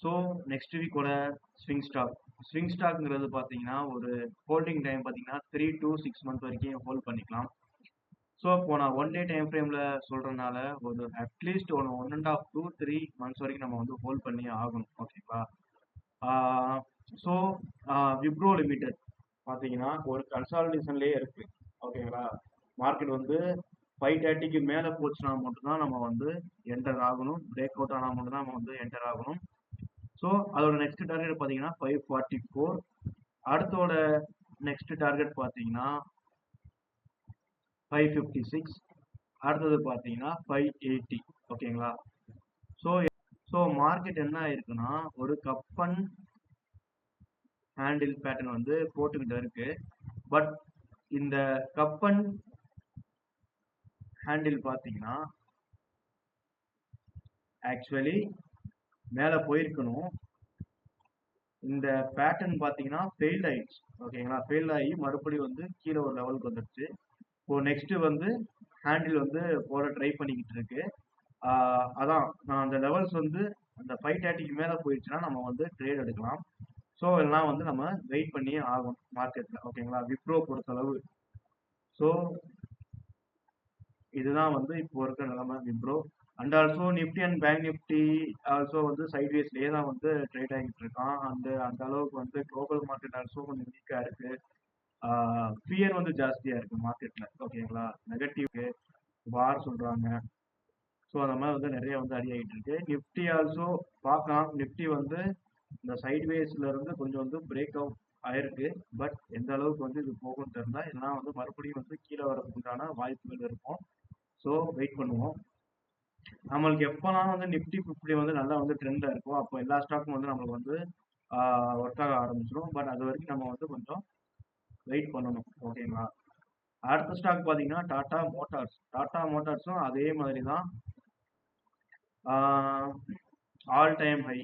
So next வீக்கோட swing ஸ்டாக்ங்கிறது பார்த்தீங்கன்னா ஒரு holding time பார்த்தீங்கன்னா 3 to 6 மந்த் வரைக்கும் ஹோல்ட் பண்ணிக்கலாம். ஸோ இப்போ நான் ஒன் டே டைம் ஃப்ரேமில் சொல்கிறனால ஒரு at least one and half 2-3 months வரைக்கும் நம்ம வந்து ஹோல்ட் பண்ணி ஆகணும். ஓகேங்களா? ஸோ விப்ரோ லிமிடெட் பார்த்தீங்கன்னா ஒரு கன்சாலிடேஷன்லேயே இருக்கு. ஓகேங்களா? மார்க்கெட் வந்து 530க்கு மேலே போச்சுன்னா மட்டும்தான் நம்ம வந்து என்டர் ஆகணும். பிரேக் அவுட் ஆனால் மட்டும்தான் நம்ம வந்து என்டர் ஆகணும். ஸோ அதோட நெக்ஸ்ட் டார்கெட் பார்த்தீங்கன்னா 544. அடுத்தோட நெக்ஸ்ட் டார்கெட் பார்த்தீங்கன்னா 556. அடுத்தது பார்த்தீங்கன்னா 580. ஓகேங்களா? ஸோ மார்க்கெட் என்ன ஆயிருக்குன்னா ஒரு கப் அண்ட் ஹேண்டில் பேட்டர்ன் வந்து போட்டுக்கிட்டு இருக்கு. பட் இந்த கப் அண்ட் ஹேண்டில் பார்த்தீங்கன்னா ஆக்சுவலி மேலே போயிருக்கணும். இந்த பேட்டர்ன் பார்த்தீங்கன்னா ஃபெயில் ஆயிடுச்சு. ஓகேங்களா? ஃபெயில் ஆகி மறுபடியும் வந்து கீழே ஒரு லெவலுக்கு வந்துடுச்சு. இப்போ நெக்ஸ்ட் வந்து ஹேண்டில் வந்து போட ட்ரை பண்ணிக்கிட்டு இருக்கு. அதான் நான் அந்த லெவல்ஸ் வந்து அந்த 530க்கு மேலே போயிடுச்சுன்னா நம்ம வந்து ட்ரேட் எடுக்கலாம். ஸோ எல்லாம் வந்து நம்ம வெயிட் பண்ணி ஆகும் மார்க்கெட்டில். ஓகேங்களா? விப்ரோ பொறுத்தளவு. ஸோ இதுதான் வந்து இப்போ இருக்க நிலைமை Wipro. And also Nifty and bank Nifty also வந்து சைட்வேஸ்லேயே தான் வந்து ட்ரேட் ஆகிட்டு இருக்கான். அந்த அளவுக்கு வந்து குளோபல் மார்க்கெட் ஆல்சோ கொஞ்சம் வீக்காக இருக்கு. ஃபியர் வந்து ஜாஸ்தியாக இருக்கு மார்க்கெட்டில். ஓகேங்களா? நெகட்டிவ்க்கு வார் சொல்கிறாங்க. ஸோ அந்த மாதிரி வந்து நிறைய வந்து அடி ஆகிட்டு இருக்கு. நிஃப்டி ஆல்சோ பார்க்கலாம். நிஃப்டி வந்து இந்த சைட்வேஸ்ல இருந்து கொஞ்சம் வந்து பிரேக் அவுட் ஆயிருக்கு. பட் எந்த அளவுக்கு வந்து இது போகும்னு தெரியல. எல்லாம் வந்து மறுபடியும் வந்து கீழே வரதுக்கு உண்டான வாய்ப்புகள் இருக்கும். ஸோ வெயிட் பண்ணுவோம். நம்மளுக்கு எப்போலாம் வந்து நிஃப்டி 50 வந்து நல்லா வந்து ட்ரெண்டாக இருக்கும் அப்போ எல்லா ஸ்டாக்கும் வந்து நம்மளுக்கு வந்து ஒர்க் ஆக ஆரம்பிச்சிடும். பட் அது வரைக்கும் நம்ம வந்து கொஞ்சம் வெயிட் பண்ணணும். ஓகேங்களா? அடுத்த ஸ்டாக் பார்த்தீங்கன்னா டாடா மோட்டார்ஸும் அதே மாதிரி தான் ஆல் டைம் ஹை.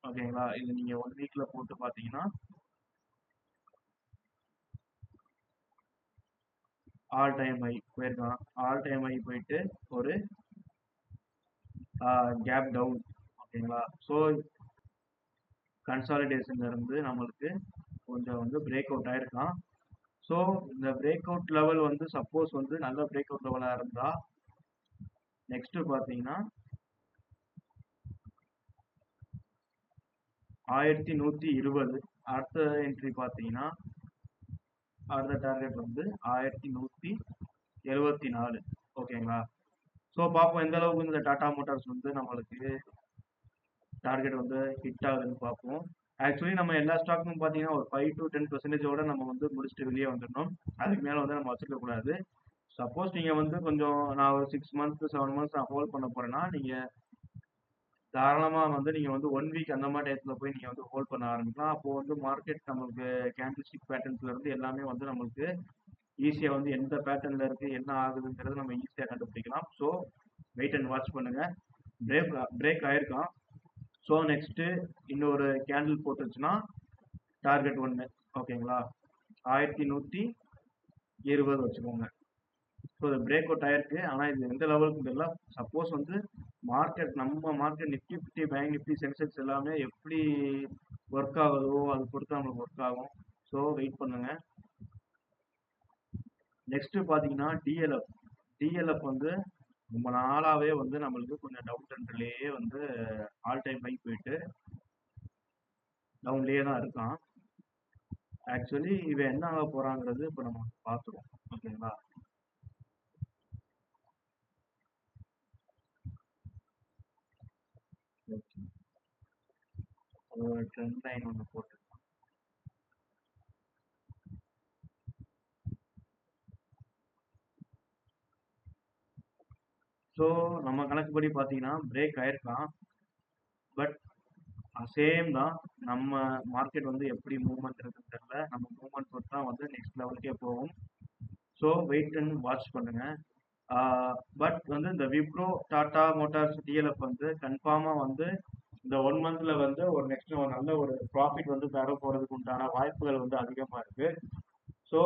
ஓகேங்களா? இது நீங்கள் 1 வீக்கில் போட்டு பார்த்தீங்கன்னா ஆல் டைம் ஹை போயிருக்கான். ஆல் டைம் ஹை போயிட்டு ஒரு கேப் டவுன். ஓகேங்களா? ஸோ கன்சாலிடேஷன்ல இருந்து நம்மளுக்கு கொஞ்சம் வந்து பிரேக் அவுட் ஆயிருக்கான். ஸோ இந்த பிரேக் அவுட் லெவல் வந்து சப்போஸ் வந்து நல்ல பிரேக் அவுட் லெவலாக இருந்தா நெக்ஸ்ட் பார்த்தீங்கன்னா 1120. அடுத்த என்ட்ரி பார்த்தீங்கன்னா அடுத்த டார்கெட் வந்து 1174. ஓகேங்களா? ஸோ பார்ப்போம் எந்த அளவுக்கு இந்த டாடா மோட்டார்ஸ் வந்து நம்மளுக்கு டார்கெட் வந்து ஹிட் ஆகுதுன்னு பார்ப்போம். ஆக்சுவலி நம்ம எல்லா ஸ்டாக்கும் பார்த்தீங்கன்னா ஒரு 5 to 10% நம்ம வந்து முடிச்சுட்டு வெளியே வந்துடணும். அதுக்கு மேலே வந்து நம்ம வச்சுக்க கூடாது. சப்போஸ் நீங்கள் வந்து கொஞ்சம் நான் ஒரு 6 months 7 months நான் ஹோல்ட் பண்ண போறேன்னா நீங்கள் தாராளமாக வந்து நீங்கள் வந்து 1 வீக் அந்த மாதிரி டயத்தில் போய் நீங்கள் வந்து ஹோல்ட் பண்ண ஆரம்பிக்கலாம். அப்போது வந்து மார்க்கெட் நம்மளுக்கு கேண்டில்ஸ்டிக் பேட்டர்ன்ஸ்ல இருந்து எல்லாமே வந்து நம்மளுக்கு ஈஸியாக வந்து எந்த பேட்டர்னில் இருக்குது என்ன ஆகுதுங்கிறது நம்ம ஈஸியாக கண்டுபிடிக்கலாம். ஸோ வெயிட் அண்ட் வாட்ச் பண்ணுங்கள். பிரேக் ஆயிருக்கான். ஸோ நெக்ஸ்ட்டு இன்னொரு கேண்டில் போட்டுச்சுன்னா டார்கெட் 1. ஓகேங்களா? 1120 வச்சுக்கோங்க. ஸோ இது பிரேக் அவுட் ஆயிருக்கு. ஆனால் இது எந்த லெவலுக்கு தெரியல. சப்போஸ் வந்து நம்ம market Nifty 50 bank Nifty Sensex எல்லாமே எப்படி ஒர்க் ஆகுதோ அது பொறுத்து நம்மளுக்கு ஒர்க் ஆகும். ஸோ வெயிட் பண்ணுங்க. நெக்ஸ்ட் பார்த்தீங்கன்னா டிஎல்எஃப் வந்து ரொம்ப நாளாவே வந்து நம்மளுக்கு கொஞ்சம் டவுன் ட்ரெண்ட்லேயே வந்து ஆல் டைம் ஹை போயிட்டு டவுன்லேயே தான் இருக்கான். ஆக்சுவலி இவன் என்ன ஆக போறாங்கிறது இப்போ நம்ம பார்த்துருவோம். ஓகேங்களா? ஒரு ட்ரெண்ட் லைன் ஒன்று போட்டு ஸோ நம்ம கணக்குப்படி பார்த்தீங்கன்னா பிரேக் ஆயிருக்கான். பட் சேம் தான். நம்ம மார்க்கெட் வந்து எப்படி மூவ்மெண்ட் இருக்குன்னு தெரியல. நம்ம மூவ்மெண்ட் பொறுத்து தான் வந்து நெக்ஸ்ட் லெவலுக்கே போகும். ஸோ வெயிட் அண்ட் வாட்ச் பண்ணுங்க. பட் வந்து இந்த விப்ரோ டாடா மோட்டார்ஸ் டிஎல்எஃப் வந்து கன்ஃபார்மாக வந்து இந்த 1 monthல வந்து ஒரு நெக்ஸ்ட் ஒரு நல்ல ஒரு ப்ராஃபிட் வந்து தர போகிறதுக்கு உண்டான வாய்ப்புகள் வந்து அதிகமாக இருக்கு. ஸோ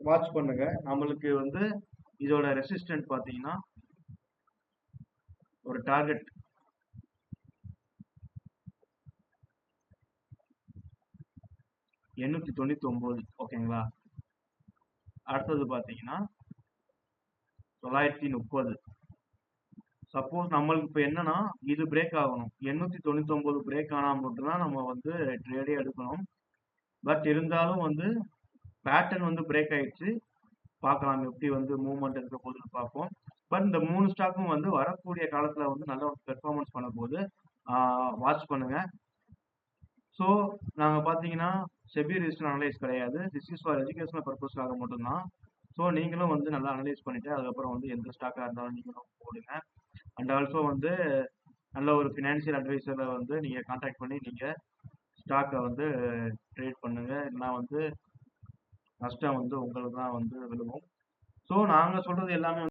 வாட்ச் பண்ணுங்க. நம்மளுக்கு வந்து இதோட ரெசிஸ்டன்ட் பார்த்தீங்கன்னா ஒரு டார்கெட் 899. ஓகேங்களா? அடுத்தது பார்த்தீங்கன்னா 930. சப்போஸ் நம்மளுக்கு இப்போ என்னன்னா இது பிரேக் ஆகணும். 899 பிரேக் ஆனா மட்டும் தான் நம்ம வந்து ட்ரேடே எடுக்கணும். பட் இருந்தாலும் வந்து பேட்டர்ன் வந்து பிரேக் ஆயிடுச்சு. பார்க்கலாம் எப்படி வந்து மூவ்மெண்ட் இருக்க போகுதுன்னு பார்ப்போம். பட் இந்த 3 ஸ்டாக்கும் வந்து வரக்கூடிய காலத்துல வந்து நல்ல ஒரு பெர்ஃபார்மன்ஸ் பண்ண போது வாட்ச் பண்ணுங்க. ஸோ நாங்க பார்த்தீங்கன்னா செபி ரிஜிஸ்டர் அனலைஸ் கிடையாது. திஸ் இஸ் ஃபார் எஜுகேஷனல் பர்பஸ்க்காக மட்டும்தான். ஸோ நீங்களும் வந்து நல்லா அனலைஸ் பண்ணிட்டு அதுக்கப்புறம் வந்து எந்த ஸ்டாக்காக இருந்தாலும் நீங்களும் போடுங்க. அண்ட் ஆல்சோ வந்து நல்ல ஒரு ஃபினான்ஷியல் அட்வைசரை வந்து நீங்கள் கான்டாக்ட் பண்ணி நீங்கள் ஸ்டாக்கை வந்து ட்ரேட் பண்ணுங்க. இல்லைனா வந்து நஷ்டம் வந்து உங்களுக்கு தான் வந்து விழுகும். ஸோ நாங்கள் சொல்றது எல்லாமே